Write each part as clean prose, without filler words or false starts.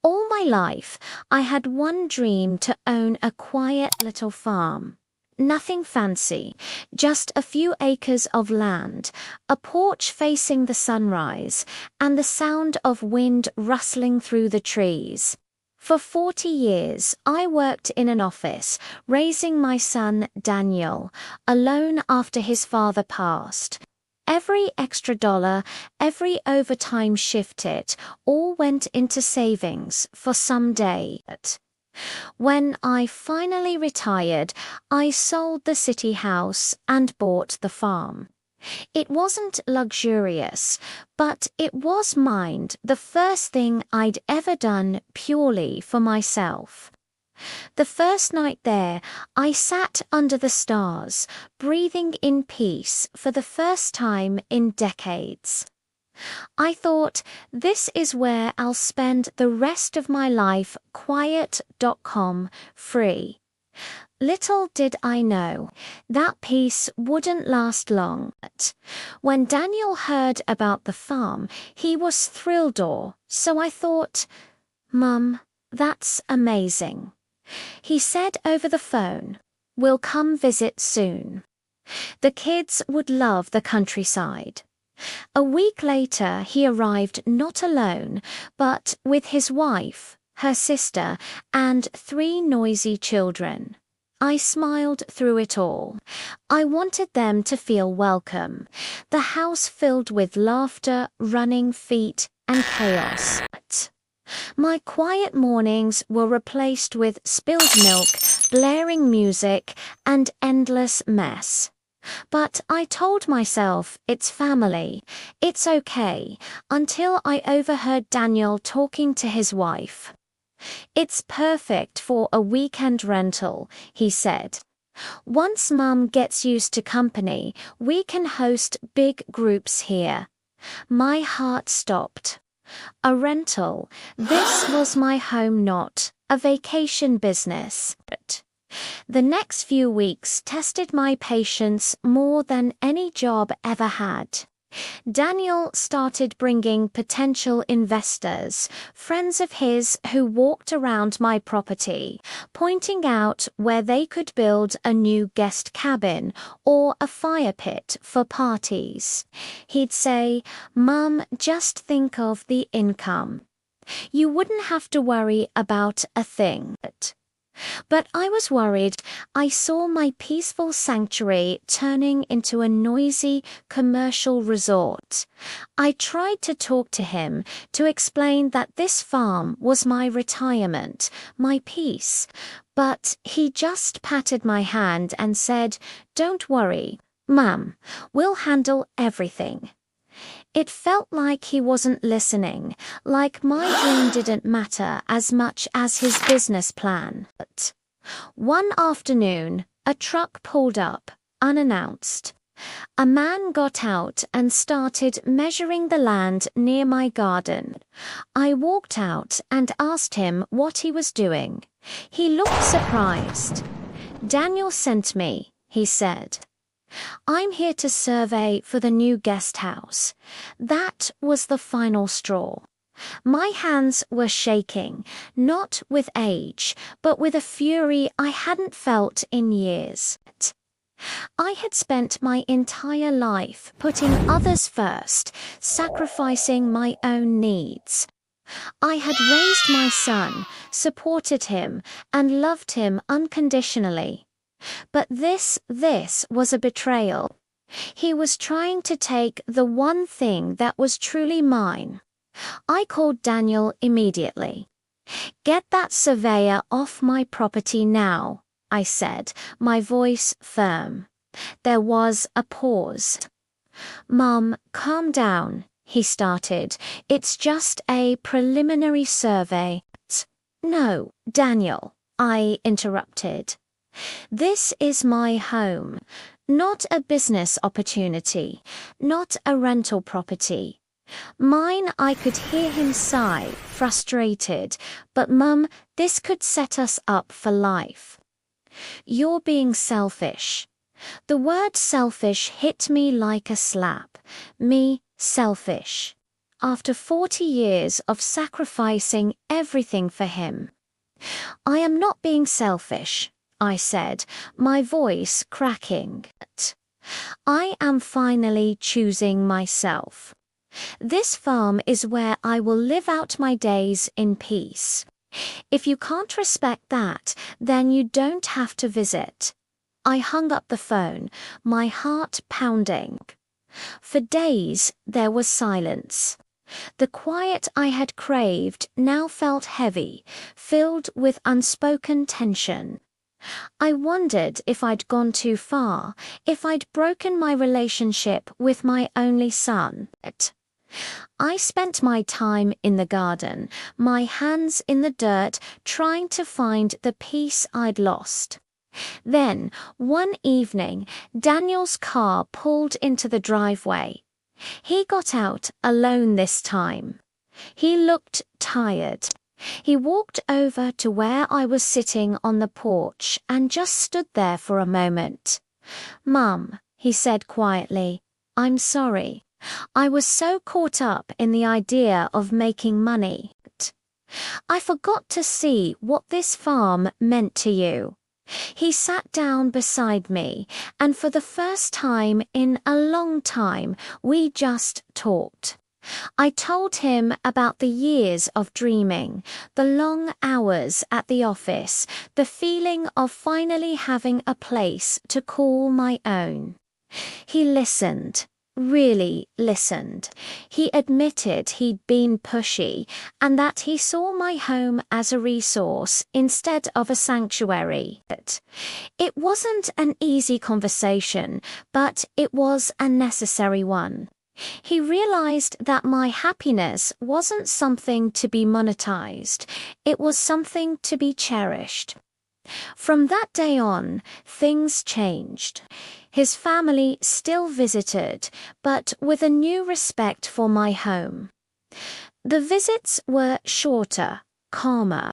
All my life, I had one dream: to own a quiet little farm. Nothing fancy, just a few acres of land, a porch facing the sunrise, and the sound of wind rustling through the trees. For 40 years, I worked in an office, raising my son, Daniel, alone after his father passed. Every extra dollar, every overtime shift, it all went into savings for someday. When I finally retired, I sold the city house and bought the farm. It wasn't luxurious, but it was mine, the first thing I'd ever done purely for myself. The first night there, I sat under the stars, breathing in peace for the first time in decades. I thought, this is where I'll spend the rest of my life, quiet.com, free. Little did I know, that peace wouldn't last long. When Daniel heard about the farm, he was thrilled, so I thought, Mum, that's amazing. He said over the phone, we'll come visit soon. The kids would love the countryside. A week later, he arrived not alone, but with his wife, her sister, and 3 noisy children. I smiled through it all. I wanted them to feel welcome. The house filled with laughter, running feet, and chaos. My quiet mornings were replaced with spilled milk, blaring music, and endless mess. But I told myself, it's family, it's okay, until I overheard Daniel talking to his wife. It's perfect for a weekend rental, he said. Once Mum gets used to company, we can host big groups here. My heart stopped. A rental. This was my home, not a vacation business. The next few weeks tested my patience more than any job ever had. Daniel started bringing potential investors, friends of his who walked around my property, pointing out where they could build a new guest cabin or a fire pit for parties. He'd say, Mum, just think of the income. You wouldn't have to worry about a thing. But I was worried. I saw my peaceful sanctuary turning into a noisy commercial resort. I tried to talk to him, to explain that this farm was my retirement, my peace. But he just patted my hand and said, Don't worry, Mum, we'll handle everything. It felt like he wasn't listening, like my dream didn't matter as much as his business plan. But one afternoon, a truck pulled up, unannounced. A man got out and started measuring the land near my garden. I walked out and asked him what he was doing. He looked surprised. Daniel sent me, he said. I'm here to survey for the new guest house. That was the final straw. My hands were shaking, not with age, but with a fury I hadn't felt in years. I had spent my entire life putting others first, sacrificing my own needs. I had raised my son, supported him, and loved him unconditionally. But this was a betrayal. He was trying to take the one thing that was truly mine. I called Daniel immediately. Get that surveyor off my property now, I said, my voice firm. There was a pause. Mum, calm down, he started. It's just a preliminary survey. No, Daniel, I interrupted. This is my home, not a business opportunity, not a rental property. Mine. I could hear him sigh, frustrated. But Mum, this could set us up for life. You're being selfish. The word selfish hit me like a slap. Me, selfish. after 40 years of sacrificing everything for him. "I am not being selfish," I said, my voice cracking. "I am finally choosing myself. This farm is where I will live out my days in peace. If you can't respect that, then you don't have to visit." I hung up the phone, my heart pounding. For days there was silence. The quiet I had craved now felt heavy, filled with unspoken tension. I wondered if I'd gone too far, if I'd broken my relationship with my only son. I spent my time in the garden, my hands in the dirt, trying to find the peace I'd lost. Then, one evening, Daniel's car pulled into the driveway. He got out alone this time. He looked tired. He walked over to where I was sitting on the porch and just stood there for a moment. "Mum," he said quietly, "I'm sorry. I was so caught up in the idea of making money. I forgot to see what this farm meant to you." He sat down beside me, and for the first time in a long time, we just talked. I told him about the years of dreaming, the long hours at the office, the feeling of finally having a place to call my own. He listened. Really listened. He admitted he'd been pushy and that he saw my home as a resource instead of a sanctuary. It wasn't an easy conversation, but it was a necessary one. He realized that my happiness wasn't something to be monetized, it was something to be cherished. From that day on, things changed. His family still visited, but with a new respect for my home. The visits were shorter, calmer.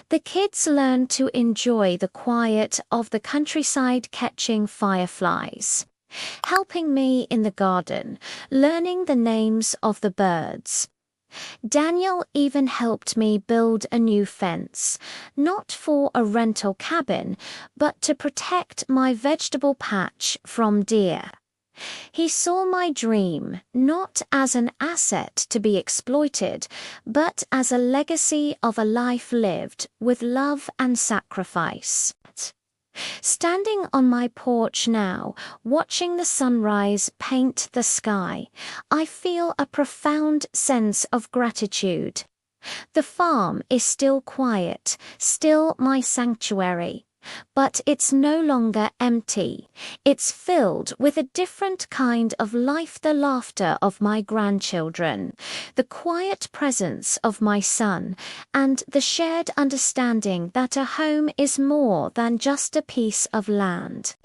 The kids learned to enjoy the quiet of the countryside catching fireflies, helping me in the garden, learning the names of the birds. Daniel even helped me build a new fence, not for a rental cabin, but to protect my vegetable patch from deer. He saw my dream not as an asset to be exploited, but as a legacy of a life lived with love and sacrifice. Standing on my porch now, watching the sunrise paint the sky, I feel a profound sense of gratitude. The farm is still quiet, still my sanctuary, but it's no longer empty. It's filled with a different kind of life, the laughter of my grandchildren, the quiet presence of my son, and the shared understanding that a home is more than just a piece of land.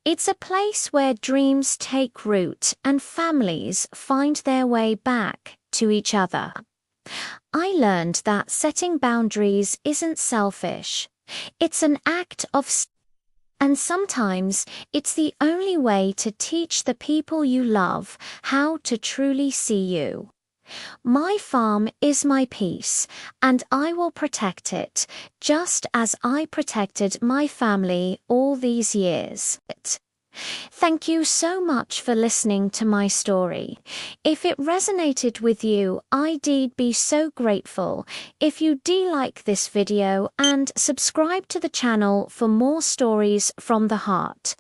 It's a place where dreams take root and families find their way back to each other. I learned that setting boundaries isn't selfish. It's an act of and sometimes it's the only way to teach the people you love how to truly see you. My farm is my peace, and I will protect it, just as I protected my family all these years. Thank you so much for listening to my story. If it resonated with you, I'd be so grateful if you like this video and subscribe to the channel for more stories from the heart.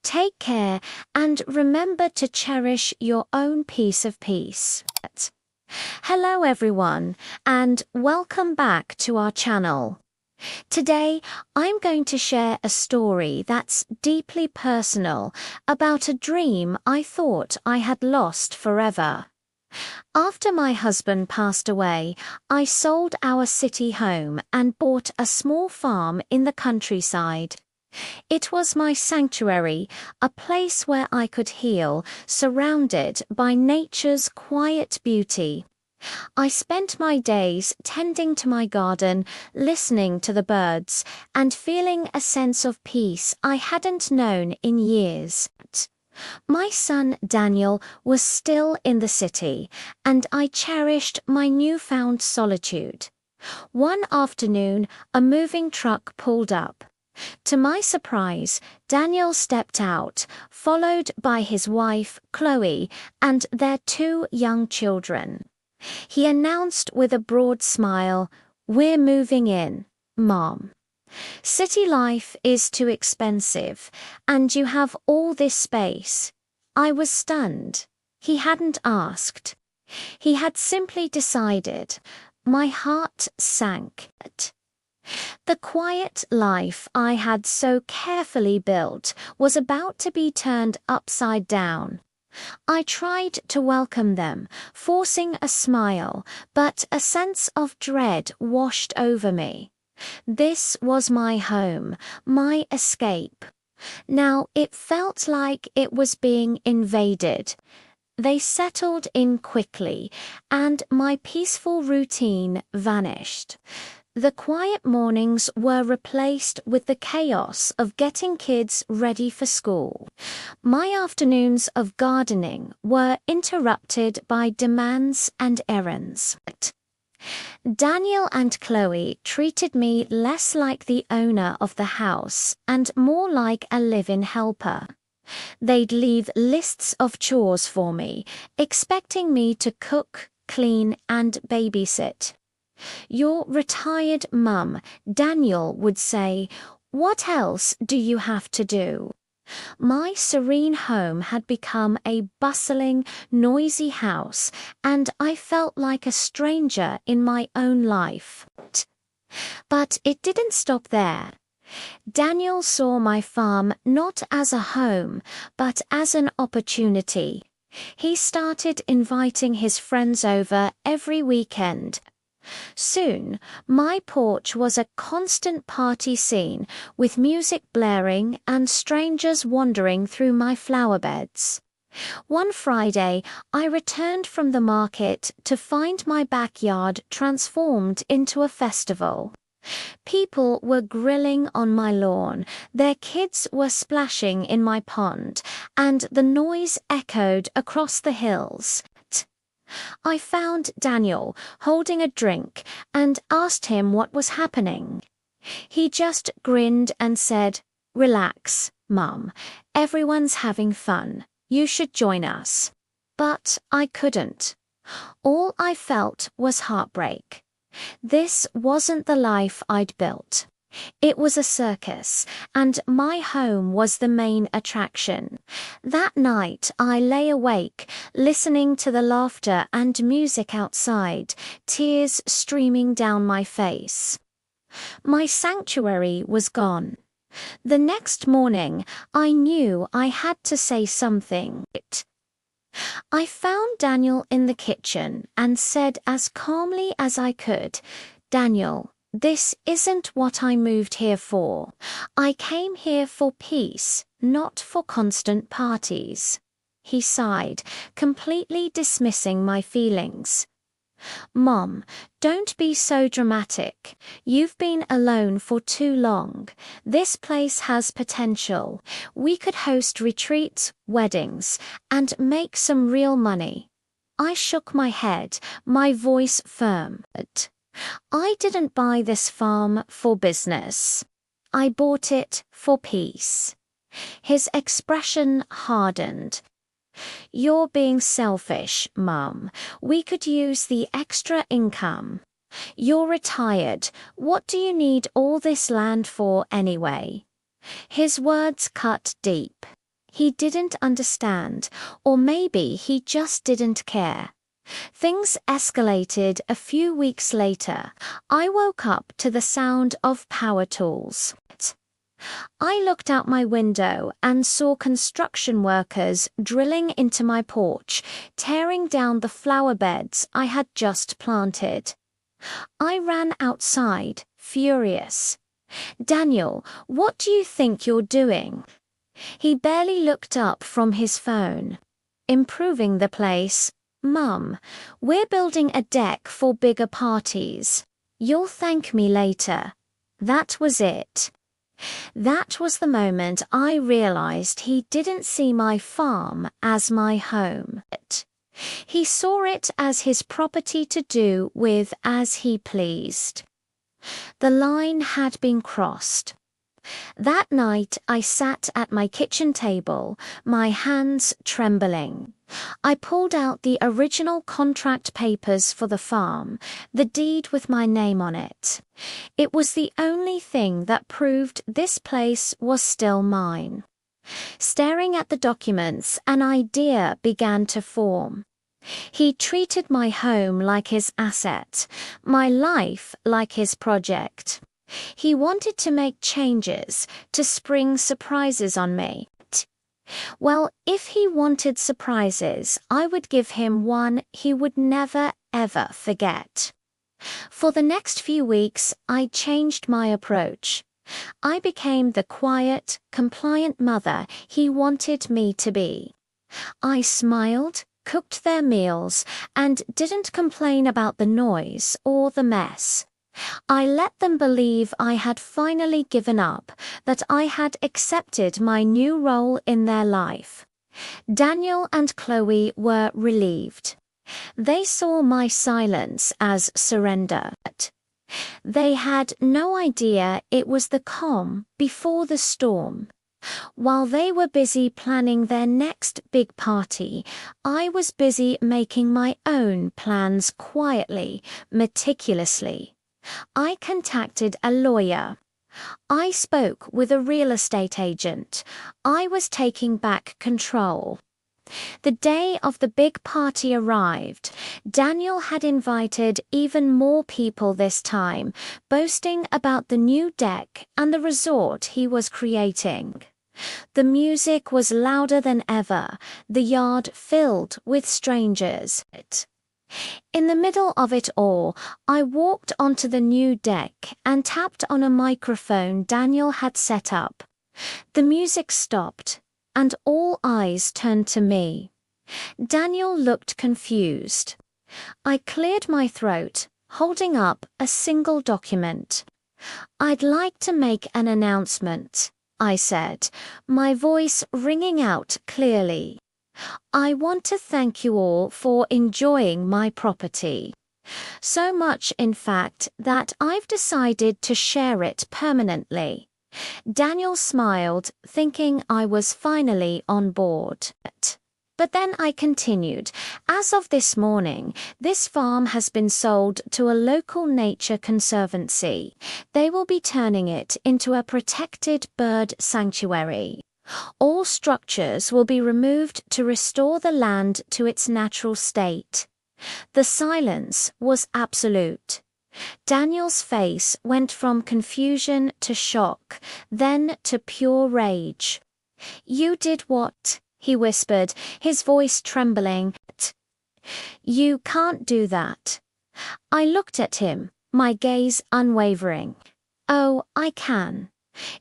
Take care and remember to cherish your own piece of peace. Hello everyone, and welcome back to our channel. Today, I'm going to share a story that's deeply personal about a dream I thought I had lost forever. After my husband passed away, I sold our city home and bought a small farm in the countryside. It was my sanctuary, a place where I could heal, surrounded by nature's quiet beauty. I spent my days tending to my garden, listening to the birds, and feeling a sense of peace I hadn't known in years. My son Daniel was still in the city, and I cherished my newfound solitude. One afternoon, a moving truck pulled up. To my surprise, Daniel stepped out, followed by his wife, Chloe, and their two young children. He announced with a broad smile, "We're moving in, Mom. City life is too expensive, and you have all this space." I was stunned. He hadn't asked. He had simply decided. My heart sank. The quiet life I had so carefully built was about to be turned upside down. I tried to welcome them, forcing a smile, but a sense of dread washed over me. This was my home, my escape. Now it felt like it was being invaded. They settled in quickly, and my peaceful routine vanished. The quiet mornings were replaced with the chaos of getting kids ready for school. My afternoons of gardening were interrupted by demands and errands. Daniel and Chloe treated me less like the owner of the house and more like a live-in helper. They'd leave lists of chores for me, expecting me to cook, clean, and babysit. "You're retired, Mum," Daniel would say. "What else do you have to do?" My serene home had become a bustling, noisy house, and I felt like a stranger in my own life. But it didn't stop there. Daniel saw my farm not as a home, but as an opportunity. He started inviting his friends over every weekend. Soon, my porch was a constant party scene, with music blaring and strangers wandering through my flower beds. One Friday, I returned from the market to find my backyard transformed into a festival. People were grilling on my lawn, their kids were splashing in my pond, and the noise echoed across the hills. I found Daniel holding a drink and asked him what was happening. He just grinned and said, "Relax, Mum. Everyone's having fun. You should join us." But I couldn't. All I felt was heartbreak. This wasn't the life I'd built. It was a circus, and my home was the main attraction. That night I lay awake, listening to the laughter and music outside, tears streaming down my face. My sanctuary was gone. The next morning, I knew I had to say something. I found Daniel in the kitchen and said as calmly as I could, "Daniel, this isn't what I moved here for. I came here for peace, not for constant parties." He sighed, completely dismissing my feelings. "Mom, don't be so dramatic. You've been alone for too long. This place has potential. We could host retreats, weddings, and make some real money." I shook my head, my voice firm. I didn't buy this farm for business. I bought it for peace. His expression hardened. "You're being selfish, Mum. We could use the extra income. You're retired. What do you need all this land for anyway?" His words cut deep. He didn't understand, or maybe he just didn't care. Things escalated a few weeks later. I woke up to the sound of power tools. I looked out my window and saw construction workers drilling into my porch, tearing down the flower beds I had just planted. I ran outside, furious. "Daniel, what do you think you're doing?" He barely looked up from his phone. "Improving the place. Mum, we're building a deck for bigger parties. You'll thank me later." That was it. That was the moment I realized he didn't see my farm as my home. He saw it as his property to do with as he pleased. The line had been crossed. That night I sat at my kitchen table, my hands trembling. I pulled out the original contract papers for the farm, the deed with my name on it. It was the only thing that proved this place was still mine. Staring at the documents, an idea began to form. He treated my home like his asset, my life like his project. He wanted to make changes, to spring surprises on me. Well, if he wanted surprises, I would give him one he would never, ever forget. For the next few weeks, I changed my approach. I became the quiet, compliant mother he wanted me to be. I smiled, cooked their meals, and didn't complain about the noise or the mess. I let them believe I had finally given up, that I had accepted my new role in their life. Daniel and Chloe were relieved. They saw my silence as surrender. They had no idea it was the calm before the storm. While they were busy planning their next big party, I was busy making my own plans quietly, meticulously. I contacted a lawyer. I spoke with a real estate agent. I was taking back control. The day of the big party arrived. Daniel had invited even more people this time, boasting about the new deck and the resort he was creating. The music was louder than ever, the yard filled with strangers. In the middle of it all, I walked onto the new deck and tapped on a microphone Daniel had set up. The music stopped, and all eyes turned to me. Daniel looked confused. I cleared my throat, holding up a single document. "I'd like to make an announcement," I said, my voice ringing out clearly. "I want to thank you all for enjoying my property. So much, in fact, that I've decided to share it permanently." Daniel smiled, thinking I was finally on board. But then I continued, "As of this morning, this farm has been sold to a local nature conservancy. They will be turning it into a protected bird sanctuary. All structures will be removed to restore the land to its natural state." The silence was absolute. Daniel's face went from confusion to shock, then to pure rage. "You did what?" he whispered, his voice trembling. "You can't do that." I looked at him, my gaze unwavering. "Oh, I can.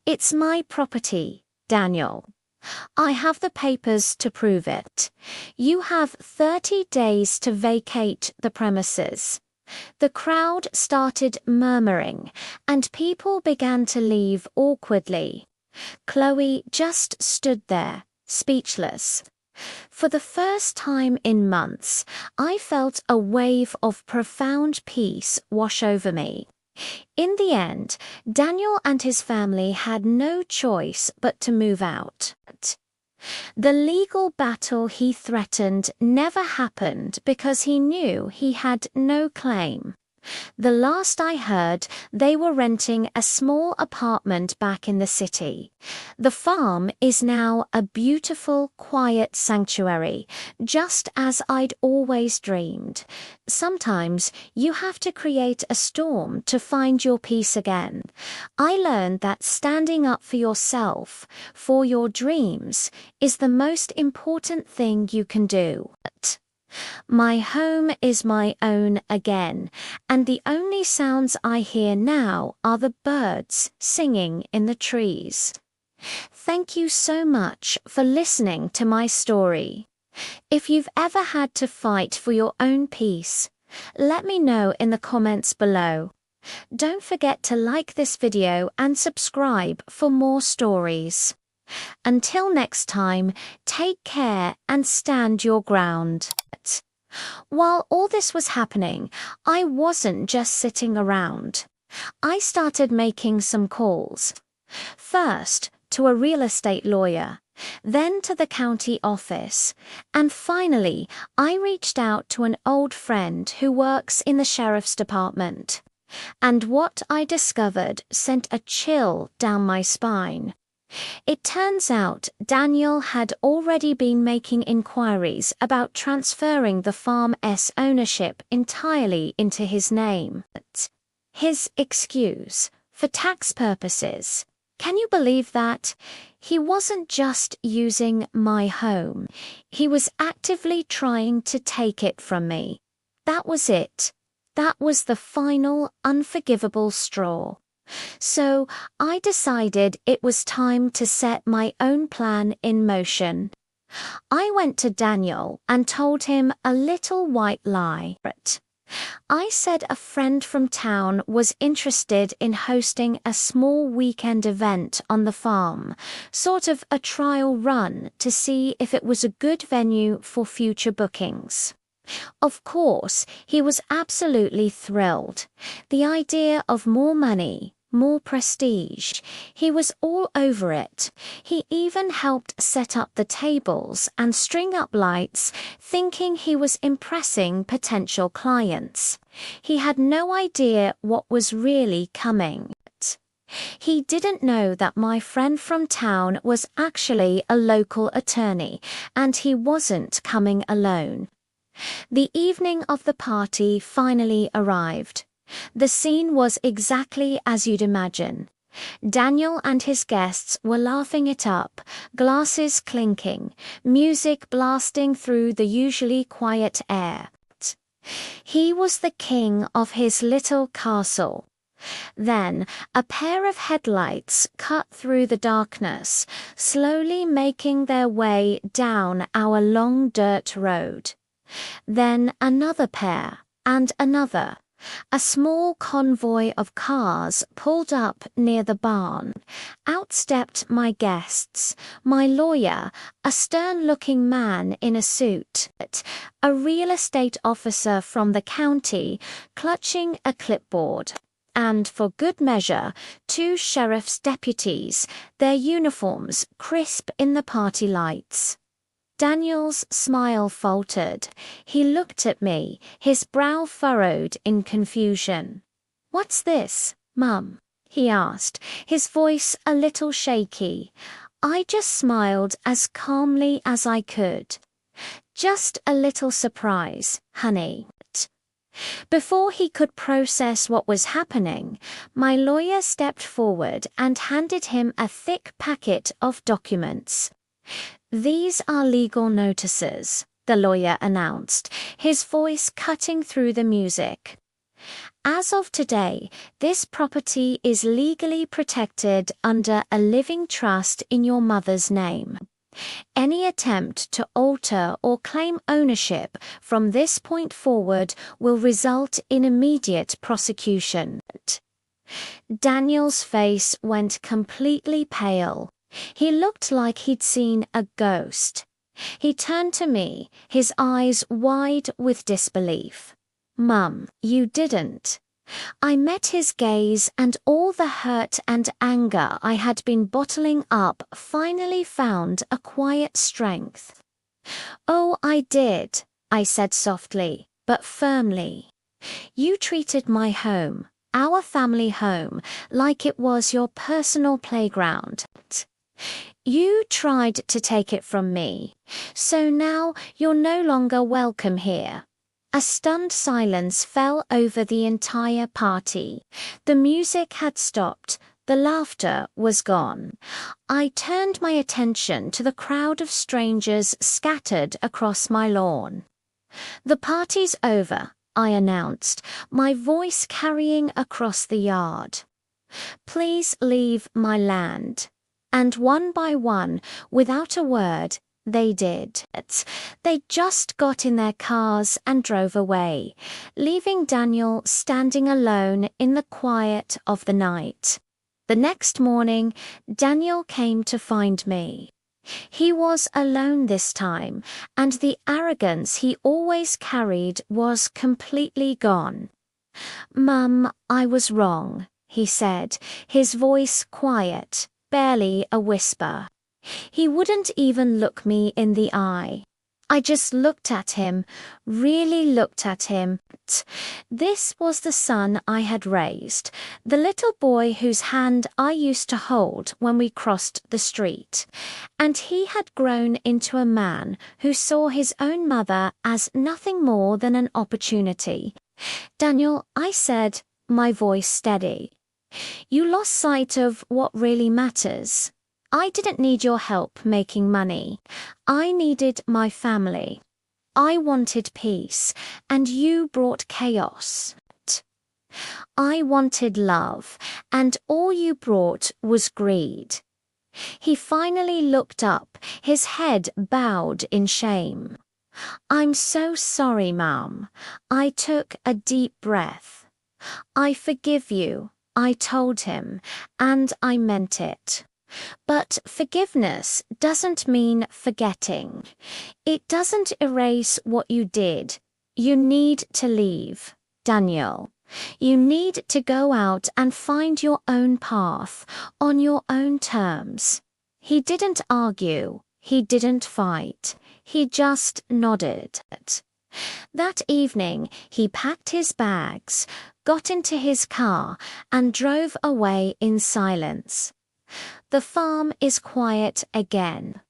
It's my property, Daniel. I have the papers to prove it. You have 30 days to vacate the premises." The crowd started murmuring, and people began to leave awkwardly. Chloe just stood there, speechless. For the first time in months, I felt a wave of profound peace wash over me. In the end, Daniel and his family had no choice but to move out. The legal battle he threatened never happened because he knew he had no claim. The last I heard, they were renting a small apartment back in the city. The farm is now a beautiful, quiet sanctuary, just as I'd always dreamed. Sometimes you have to create a storm to find your peace again. I learned that standing up for yourself, for your dreams, is the most important thing you can do. My home is my own again, and the only sounds I hear now are the birds singing in the trees. Thank you so much for listening to my story. If you've ever had to fight for your own peace, let me know in the comments below. Don't forget to like this video and subscribe for more stories. Until next time, take care and stand your ground. While all this was happening, I wasn't just sitting around. I started making some calls. First, to a real estate lawyer, then to the county office, and finally, I reached out to an old friend who works in the sheriff's department. And what I discovered sent a chill down my spine. It turns out Daniel had already been making inquiries about transferring the farm's ownership entirely into his name. His excuse, for tax purposes. Can you believe that? He wasn't just using my home. He was actively trying to take it from me. That was it. That was the final, unforgivable straw. So I decided it was time to set my own plan in motion. I went to Daniel and told him a little white lie. I said a friend from town was interested in hosting a small weekend event on the farm, sort of a trial run to see if it was a good venue for future bookings. Of course, he was absolutely thrilled. The idea of more money, more prestige, he was all over it. He even helped set up the tables and string up lights, thinking he was impressing potential clients. He had no idea what was really coming. He didn't know that my friend from town was actually a local attorney, and he wasn't coming alone. The evening of the party finally arrived. The scene was exactly as you'd imagine. Daniel and his guests were laughing it up, glasses clinking, music blasting through the usually quiet air. He was the king of his little castle. Then a pair of headlights cut through the darkness, slowly making their way down our long dirt road. Then another pair, and another. A small convoy of cars pulled up near the barn. Out stepped my guests, my lawyer, a stern-looking man in a suit, a real estate officer from the county, clutching a clipboard, and for good measure, 2 sheriff's deputies, their uniforms crisp in the party lights. Daniel's smile faltered. He looked at me, his brow furrowed in confusion. "What's this, Mum?" he asked, his voice a little shaky. I just smiled as calmly as I could. "Just a little surprise, honey." Before he could process what was happening, my lawyer stepped forward and handed him a thick packet of documents. "These are legal notices," the lawyer announced, his voice cutting through the music. "As of today, this property is legally protected under a living trust in your mother's name. Any attempt to alter or claim ownership from this point forward will result in immediate prosecution." Daniel's face went completely pale. He looked like he'd seen a ghost. He turned to me, his eyes wide with disbelief. "Mum, you didn't." I met his gaze, and all the hurt and anger I had been bottling up finally found a quiet strength. "Oh, I did," I said softly, but firmly. "You treated my home, our family home, like it was your personal playground. You tried to take it from me, so now you're no longer welcome here." A stunned silence fell over the entire party. The music had stopped, the laughter was gone. I turned my attention to the crowd of strangers scattered across my lawn. "The party's over," I announced, my voice carrying across the yard. "Please leave my land." And one by one, without a word, They did. They just got in their cars and drove away, leaving Daniel standing alone in the quiet of the night. The next morning, Daniel came to find me. He was alone this time, and the arrogance he always carried was completely gone. "Mum, I was wrong," he said, his voice quiet, barely a whisper. He wouldn't even look me in the eye. I just looked at him, really looked at him. This was the son I had raised, the little boy whose hand I used to hold when we crossed the street. And he had grown into a man who saw his own mother as nothing more than an opportunity. "Daniel," I said, my voice steady, "you lost sight of what really matters. I didn't need your help making money. I needed my family. I wanted peace, and you brought chaos. I wanted love, and all you brought was greed." He finally looked up, his head bowed in shame. "I'm so sorry, Mum." I took a deep breath. "I forgive you," I told him, and I meant it. But forgiveness doesn't mean forgetting. It doesn't erase what you did. You need to leave, Daniel. You need to go out and find your own path, on your own terms. He didn't argue. He didn't fight. He just nodded. That evening, he packed his bags, got into his car, and drove away in silence. The farm is quiet again.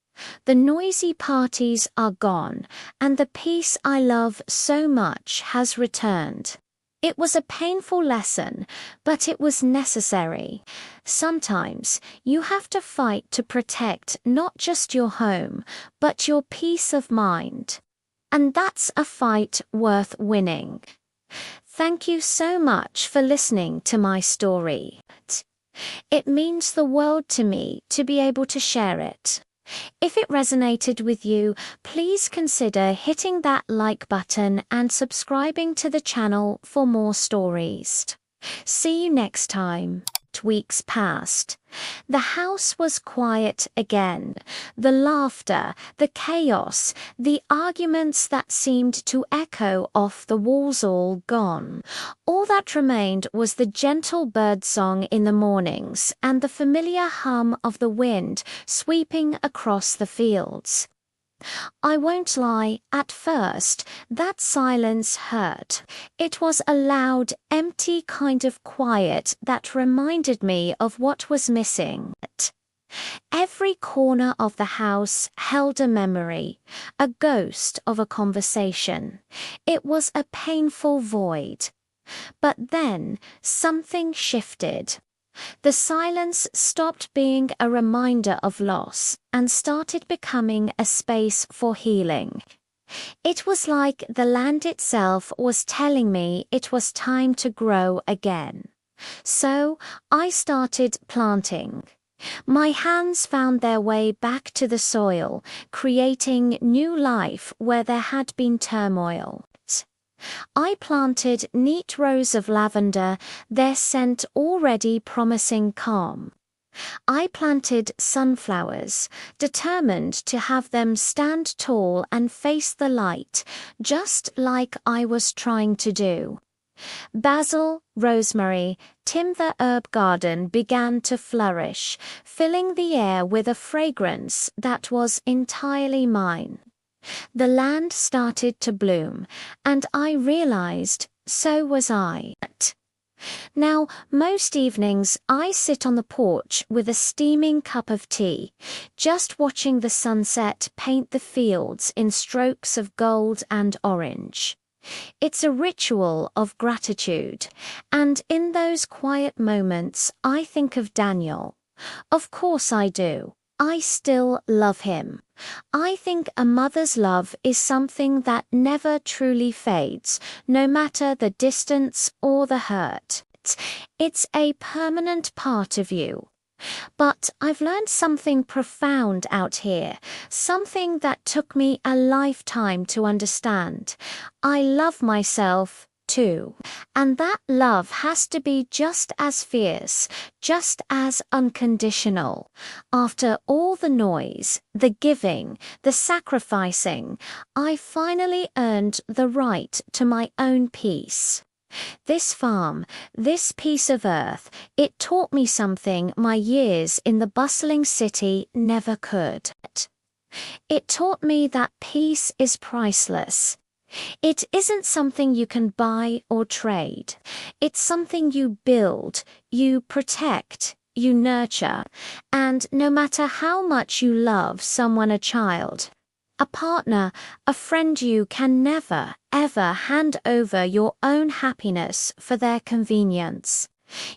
The noisy parties are gone, and the peace I love so much has returned. It was a painful lesson, but it was necessary. Sometimes you have to fight to protect not just your home, but your peace of mind. And that's a fight worth winning. Thank you so much for listening to my story. It means the world to me to be able to share it. If it resonated with you, please consider hitting that like button and subscribing to the channel for more stories. See you next time. Weeks passed. The house was quiet again. The laughter, the chaos, the arguments that seemed to echo off the walls all gone. All that remained was the gentle birdsong in the mornings and the familiar hum of the wind sweeping across the fields. I won't lie, at first, that silence hurt. It was a loud, empty kind of quiet that reminded me of what was missing. Every corner of the house held a memory, a ghost of a conversation. It was a painful void. But then something shifted. The silence stopped being a reminder of loss and started becoming a space for healing. It was like the land itself was telling me it was time to grow again. So I started planting. My hands found their way back to the soil, creating new life where there had been turmoil. I planted neat rows of lavender, their scent already promising calm. I planted sunflowers, determined to have them stand tall and face the light, just like I was trying to do. Basil, rosemary, thyme, the herb garden began to flourish, filling the air with a fragrance that was entirely mine. The land started to bloom, and I realized so was I. Now, most evenings I sit on the porch with a steaming cup of tea, just watching the sunset paint the fields in strokes of gold and orange. It's a ritual of gratitude, and in those quiet moments I think of Daniel. Of course I do. I still love him. I think a mother's love is something that never truly fades, no matter the distance or the hurt. It's a permanent part of you. But I've learned something profound out here, something that took me a lifetime to understand. I love myself too, and that love has to be just as fierce, just as unconditional. After all the noise, the giving, the sacrificing, I finally earned the right to my own peace. This farm, this piece of earth, it taught me something my years in the bustling city never could. It taught me that peace is priceless. It isn't something you can buy or trade. It's something you build, you protect, you nurture, and no matter how much you love someone, a child, a partner, a friend, you can never, ever hand over your own happiness for their convenience.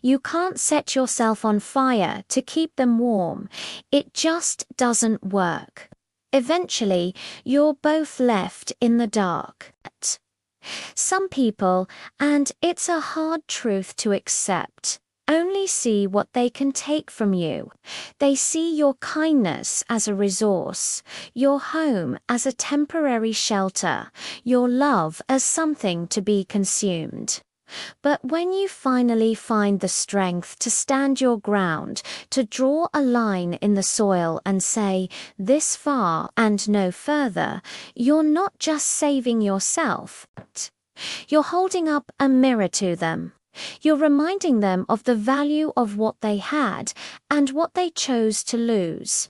You can't set yourself on fire to keep them warm. It just doesn't work. Eventually, you're both left in the dark. Some people, and it's a hard truth to accept, only see what they can take from you. They see your kindness as a resource, your home as a temporary shelter, your love as something to be consumed. But when you finally find the strength to stand your ground, to draw a line in the soil and say, this far and no further, you're not just saving yourself. You're holding up a mirror to them. You're reminding them of the value of what they had and what they chose to lose.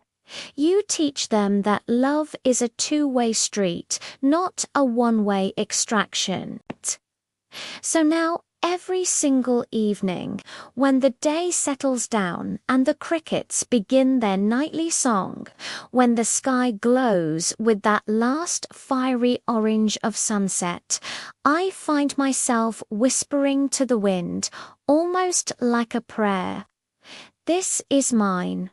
You teach them that love is a two-way street, not a one-way extraction. So now, every single evening, when the day settles down and the crickets begin their nightly song, when the sky glows with that last fiery orange of sunset, I find myself whispering to the wind, almost like a prayer. This is mine.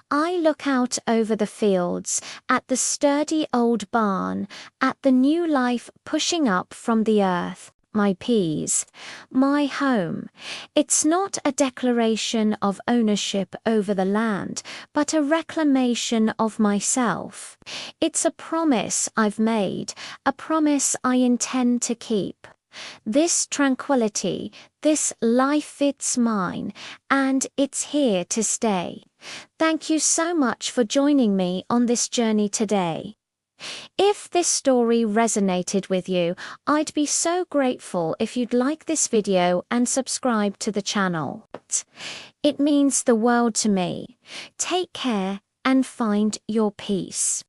I look out over the fields, at the sturdy old barn, at the new life pushing up from the earth. My peas, my home. It's not a declaration of ownership over the land, but a reclamation of myself. It's a promise I've made, a promise I intend to keep. This tranquility, this life, it's mine, and it's here to stay. Thank you so much for joining me on this journey today. If this story resonated with you, I'd be so grateful if you'd like this video and subscribe to the channel. It means the world to me. Take care and find your peace.